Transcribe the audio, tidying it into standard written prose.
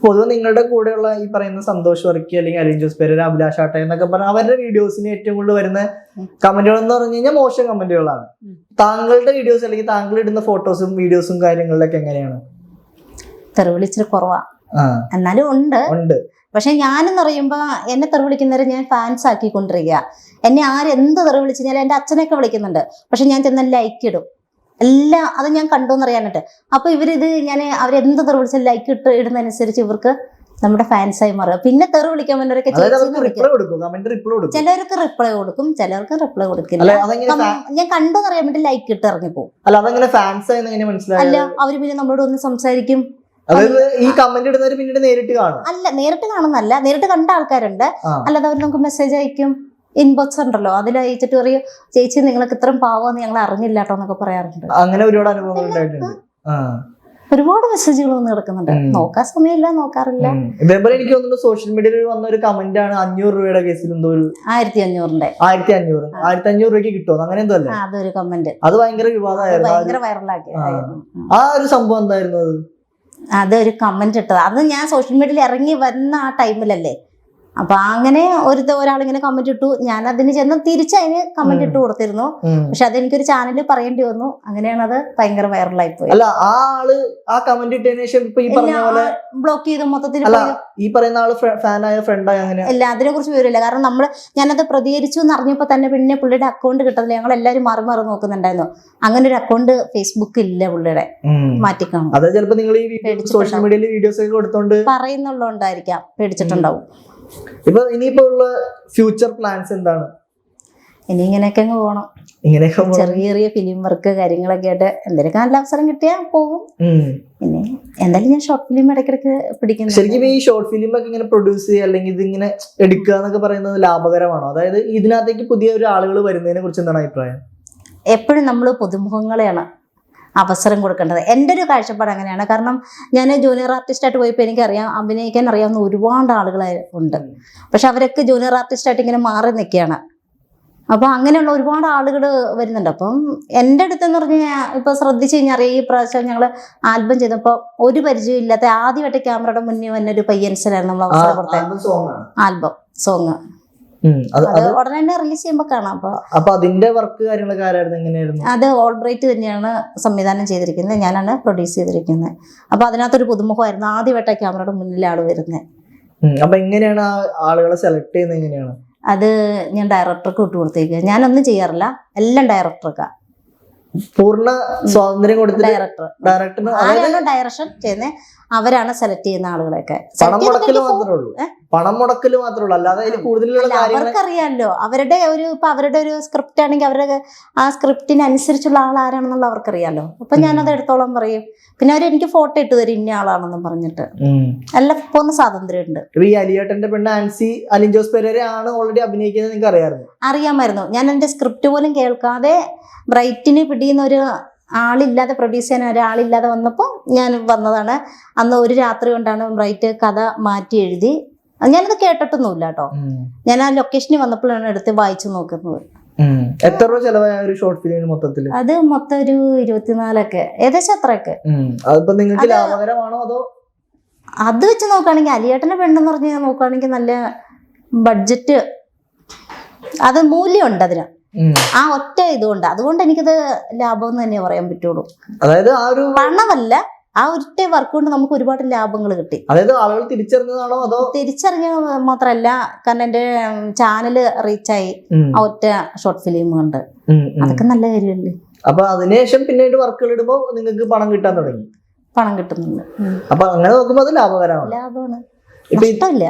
പൊതുവെ നിങ്ങളുടെ കൂടെയുള്ള ഈ പറയുന്ന സന്തോഷ് വർക്കി അല്ലെങ്കിൽ അലിൻ ജോസ് പെരേര, അഭിലാഷ് ആട്ടെ എന്നൊക്കെ പറഞ്ഞാൽ അവരുടെ വീഡിയോസിന് ഏറ്റവും കൂടുതൽ വരുന്ന കമന്റുകൾ എന്ന് പറഞ്ഞു കഴിഞ്ഞാൽ മോശം കമന്റുകളാണ്. താങ്കളുടെ വീഡിയോസ് അല്ലെങ്കിൽ താങ്കൾ ഇടുന്ന ഫോട്ടോസും വീഡിയോസും കാര്യങ്ങളിലൊക്കെ എങ്ങനെയാണ്? തെറി വിളിച്ചിട്ട് കുറവാ, എന്നാലും ഉണ്ട്. പക്ഷെ ഞാനെന്ന് പറയുമ്പോ എന്നെ തെറി വിളിക്കുന്നവരെ ഞാൻ ഫാൻസ് ആക്കിക്കൊണ്ടിരിക്കുക. എന്നെ ആരെന്ത് തെറി വിളിച്ചു കഴിഞ്ഞാൽ എന്റെ അച്ഛനൊക്കെ വിളിക്കുന്നുണ്ട്, പക്ഷെ ഞാൻ ചെന്ന് ലൈക്ക് ഇടും എല്ലാം. അത് ഞാൻ കണ്ടോന്ന് അറിയാനായിട്ട്. അപ്പൊ ഇവരിത് ഞാൻ അവരെന്ത് തെറി വിളിച്ചാൽ ലൈക്ക് ഇടുന്നതനുസരിച്ച് ഇവർക്ക് നമ്മുടെ ഫാൻസായി മാറുക. പിന്നെ തെറി വിളിക്കാൻ വന്നവരൊക്കെ ചിലർക്ക് റിപ്ലൈ കൊടുക്കും, ചിലർക്ക് റിപ്ലൈ കൊടുക്കില്ല. ഞാൻ കണ്ടോന്ന് അറിയാൻ വേണ്ടി ലൈക്ക് ഇട്ട് ഇറങ്ങിപ്പോകും. അല്ല, അവര് പിന്നെ നമ്മളോട് ഒന്ന് സംസാരിക്കും. ഈ കമന്റ് ഇടുന്നവര് പിന്നീട് നേരിട്ട് കാണും. അല്ല, നേരിട്ട് കാണുന്നല്ല, നേരിട്ട് കണ്ട ആൾക്കാരുണ്ട്. അല്ലാതെ അവർ നമുക്ക് മെസ്സേജ് അയക്കും, ഇൻബോക്സ് ഉണ്ടല്ലോ, അതിൽ അയച്ചിട്ട് പറയും ചേച്ചി നിങ്ങൾക്ക് ഇത്രയും പാവമെന്ന് ഞങ്ങൾ അറിഞ്ഞില്ലാട്ടോ എന്നൊക്കെ പറയാറുണ്ട്. അങ്ങനെ ഒരുപാട് അനുഭവങ്ങൾ ഉണ്ടായിട്ടുണ്ട്. ഒരുപാട് മെസ്സേജുകൾ വന്ന് കിടക്കുന്നുണ്ട്. നോക്കാൻ സമയമില്ല, നോക്കാറില്ല. ഇതേപോലെ എനിക്ക് തോന്നുന്നു സോഷ്യൽ മീഡിയയിൽ വന്ന ഒരു കമന്റ് ആണ് 500 രൂപയുടെ കേസിൽ എന്തോ ഒരു 1500 രൂപയ്ക്ക് കിട്ടുമോ അങ്ങനെ എന്തോ അല്ലേ അതൊരു കമന്റ്. അത് ഭയങ്കര വിവാദമായിരുന്നു, ഭയങ്കര വൈറലാക്കി. ആ ഒരു സംഭവം എന്തായിരുന്നു അത്? അതൊരു കമന്റ് ഇട്ടത്, അത് ഞാൻ സോഷ്യൽ മീഡിയയിൽ ഇറങ്ങി വന്ന ആ ടൈമിലല്ലേ. അപ്പൊ അങ്ങനെ ഒരാളിങ്ങനെ കമന്റ് ഇട്ടു, ഞാൻ അതിന് ചെന്ന് തിരിച്ചതിന് കമന്റ് ഇട്ട് കൊടുത്തിരുന്നു. പക്ഷെ അതെനിക്കൊരു ചാനലിൽ പറയേണ്ടി വന്നു. അങ്ങനെയാണ് അത് ഭയങ്കര വൈറലായി പോയി. അല്ല, ആ ആള് ആ കമന്റ് ഇട്ടതിന് ശേഷം ഇപ്പൊ ഈ പറഞ്ഞ പോലെ ബ്ലോക്ക് ചെയ്ത് മൊത്തത്തിൽ ഈ പറയുന്ന ആള് ഫാനായ ഫ്രണ്ടായ അങ്ങനെ അല്ല, അതിനെ കുറിച്ച് വിവരമില്ല. കാരണം ഞാനത് പ്രതികരിച്ചു എന്ന് അറിഞ്ഞപ്പോ തന്നെ പിന്നെ പുള്ളിയുടെ അക്കൗണ്ട് കിട്ടത്തില്ല. ഞങ്ങൾ എല്ലാവരും മാറി മാറി നോക്കുന്നുണ്ടായിരുന്നു. അങ്ങനെ ഒരു അക്കൗണ്ട് ഫേസ്ബുക്ക് ഇല്ല പുള്ളിയുടെ, മാറ്റിക്കാണും. അത് ചിലപ്പോ നിങ്ങൾ ഈ സോഷ്യൽ മീഡിയയിൽ വീഡിയോസ് ഒക്കെ കൊടുത്തോണ്ട് പറയുന്നുള്ളതുകൊണ്ടായിരിക്കാം, പേടിച്ചിട്ടുണ്ടാവും. ഇപ്പൊ ഇനിയിപ്പോ ഉള്ള ഫ്യൂച്ചർ പ്ലാൻസ് എന്താണ്? ഇനി ഇങ്ങനെയൊക്കെ അങ്ങ് പോകണം. ചെറിയ ചെറിയ ഫിലിം വർക്ക് കാര്യങ്ങളൊക്കെ ആയിട്ട് എന്തെങ്കിലും നല്ല അവസരം കിട്ടിയാൽ പോകും. പിന്നെ എന്തായാലും ഞാൻ ഷോർട്ട് ഫിലിം ഇടയ്ക്കിടയ്ക്ക് പിടിക്കുന്നു. ശരിക്കും ഈ ഷോർട്ട് ഫിലിം ഒക്കെ ഇങ്ങനെ പ്രൊഡ്യൂസ് ചെയ്യുക അല്ലെങ്കിൽ ഇതിങ്ങനെ എടുക്കുക എന്നൊക്കെ പറയുന്നത് ലാഭകരമാണോ? അതായത് ഇതിനകത്തേക്ക് പുതിയ ഒരു ആളുകൾ വരുന്നതിനെ കുറിച്ച് എന്താണ് അഭിപ്രായം? എപ്പോഴും നമ്മൾ പുതുമുഖങ്ങളെയാണ് അവസരം കൊടുക്കേണ്ടത്. എൻ്റെ ഒരു കാഴ്ചപ്പാട് അങ്ങനെയാണ്. കാരണം ഞാൻ ജൂനിയർ ആർട്ടിസ്റ്റായിട്ട് പോയപ്പോൾ എനിക്കറിയാം, അഭിനയിക്കാൻ അറിയാവുന്ന ഒരുപാട് ആളുകൾ ഉണ്ട്. പക്ഷെ അവരൊക്കെ ജൂനിയർ ആർട്ടിസ്റ്റായിട്ട് ഇങ്ങനെ മാറി നിൽക്കുകയാണ്. അപ്പോൾ അങ്ങനെയുള്ള ഒരുപാട് ആളുകൾ വരുന്നുണ്ട്. അപ്പം എൻ്റെ അടുത്തെന്ന് പറഞ്ഞു കഴിഞ്ഞാൽ ഇപ്പോൾ ശ്രദ്ധിച്ച് കഴിഞ്ഞാൽ അറിയാം, ഈ പ്രാവശ്യം ഞങ്ങൾ ആൽബം ചെയ്തപ്പോൾ ഒരു പരിചയം ഇല്ലാത്ത ആദ്യമായിട്ട് ക്യാമറയുടെ മുന്നിൽ വന്ന ഒരു പയ്യൻസിലായിരുന്നു നമ്മൾ അവസരം കൊടുത്തത്. ആൽബം സോങ് ഉടനെ തന്നെ റിലീസ് ചെയ്യുമ്പോ കാണാം. അപ്പൊ അതിന്റെ വർക്ക് കാര്യങ്ങളൊക്കെ ആരായിരുന്നു, എങ്ങനെയായിരുന്നു? അത് ഓൾബ്രൈറ്റ് തന്നെയാണ് സംവിധാനം ചെയ്തിരിക്കുന്നത്, ഞാനാണ് പ്രൊഡ്യൂസ് ചെയ്തിരിക്കുന്നത്. അപ്പൊ അതിനകത്തൊരു പുതുമുഖമായിരുന്നു, ആദ്യമായിട്ടാണ് ക്യാമറയുടെ മുന്നിൽ ആള് വരുന്നത്. അപ്പൊ എങ്ങനെയാണ് ആളുകളെ സെലക്ട് ചെയ്യുന്നത്? എങ്ങനെയാണ് അത്? ഞാൻ ഡയറക്ടർക്ക് വിട്ടുകൊടുത്തേക്കുക, ഞാനൊന്നും ചെയ്യാറില്ല, എല്ലാം ഡയറക്ടർക്ക് പൂർണ്ണ സ്വാതന്ത്ര്യം കൊടുത്ത് ആരാണോ ഡയറക്ഷൻ ചെയ്യുന്നത് അവരാണ് സെലക്ട് ചെയ്യുന്ന ആളുകളെയൊക്കെ. പണം മുടക്കല് മാത്രമേ ഉള്ളൂ, അല്ലാതെ അവർക്കറിയാമല്ലോ അവരുടെ ഒരു സ്ക്രിപ്റ്റ് ആണെങ്കിൽ അവരുടെ ആ സ്ക്രിപ്റ്റിനനുസരിച്ചുള്ള ആൾ ആരാണെന്നുള്ള അവർക്കറിയാമല്ലോ. അപ്പൊ ഞാനത് എടുത്തോളം പറയും. പിന്നെ അവരെനിക്ക് ഫോട്ടോ ഇട്ട് തരും ഇന്ന ആളാണെന്നും പറഞ്ഞിട്ട്. എല്ലാം പോകുന്ന സ്വാതന്ത്ര്യം ഉണ്ട്. ഈ അലിയേട്ടന്റെ പെണ്ണ് ആൻസി അലിൻ ജോസ് പെരേര ആണ് ഓൾറെഡി അഭിനയിക്കുന്നത്, നിങ്ങൾക്ക് അറിയാമായിരുന്നു? ഞാൻ എന്റെ സ്ക്രിപ്റ്റ് പോലും കേൾക്കാതെ ബ്രൈറ്റിന് പിടിയുന്ന ഒരു ആളില്ലാതെ, പ്രൊഡ്യൂസ് ചെയ്യാൻ ഒരാളില്ലാതെ വന്നപ്പോൾ ഞാൻ വന്നതാണ്. അന്ന് ഒരു രാത്രി കൊണ്ടാണ് ബ്രൈറ്റ് കഥ മാറ്റി എഴുതി. ഞാനത് കേട്ടിട്ടൊന്നുമില്ല കേട്ടോ. ഞാൻ ആ ലൊക്കേഷനിൽ വന്നപ്പോഴാണ് എടുത്ത് വായിച്ചു നോക്കുന്നത്. എത്ര രൂപ ചെലവായ ഒരു ഷോർട്ട് ഫിലിമിന് മൊത്തത്തിൽ? അത് മൊത്തം ഒരു 24 ഏകദേശം അത്രയൊക്കെ. നിങ്ങൾക്ക് ലാഭകരമാണോ അതോ? അത് വെച്ച് നോക്കുകയാണെങ്കിൽ അലിയേട്ടന്റെ പെണ്ണെന്ന് പറഞ്ഞ് നോക്കുകയാണെങ്കിൽ നല്ല ബഡ്ജറ്റ്, അത് മൂല്യമുണ്ട് അതിന്, ആ ഒറ്റ ഇതുകൊണ്ട്. അതുകൊണ്ട് എനിക്കത് ലാഭം എന്ന് തന്നെ പറയാൻ പറ്റുള്ളൂ. അതായത് ആ ഒരു പണമല്ല, ആ ഒറ്റ വർക്ക് കൊണ്ട് നമുക്ക് ഒരുപാട് ലാഭങ്ങൾ കിട്ടി. അതായത് ആളുകൾ തിരിച്ചറിഞ്ഞതാണോ അതോ? തിരിച്ചറിഞ്ഞ മാത്രല്ല, കാരണം എന്റെ ചാനല് റീച്ചായി ആ ഒറ്റ ഷോർട്ട് ഫിലിം കൊണ്ട്. അതൊക്കെ നല്ല കാര്യമല്ലേ. അപ്പൊ അതിനുശേഷം പിന്നീട് വർക്കുകൾ ഇടുമ്പോ നിങ്ങൾക്ക് പണം കിട്ടാൻ തുടങ്ങി? പണം കിട്ടുന്നുണ്ട്. അപ്പൊ അങ്ങനെ നോക്കുമ്പോ അത് ലാഭകരമാണ്. ലാഭമാണ്, ഇഷ്ടമില്ല.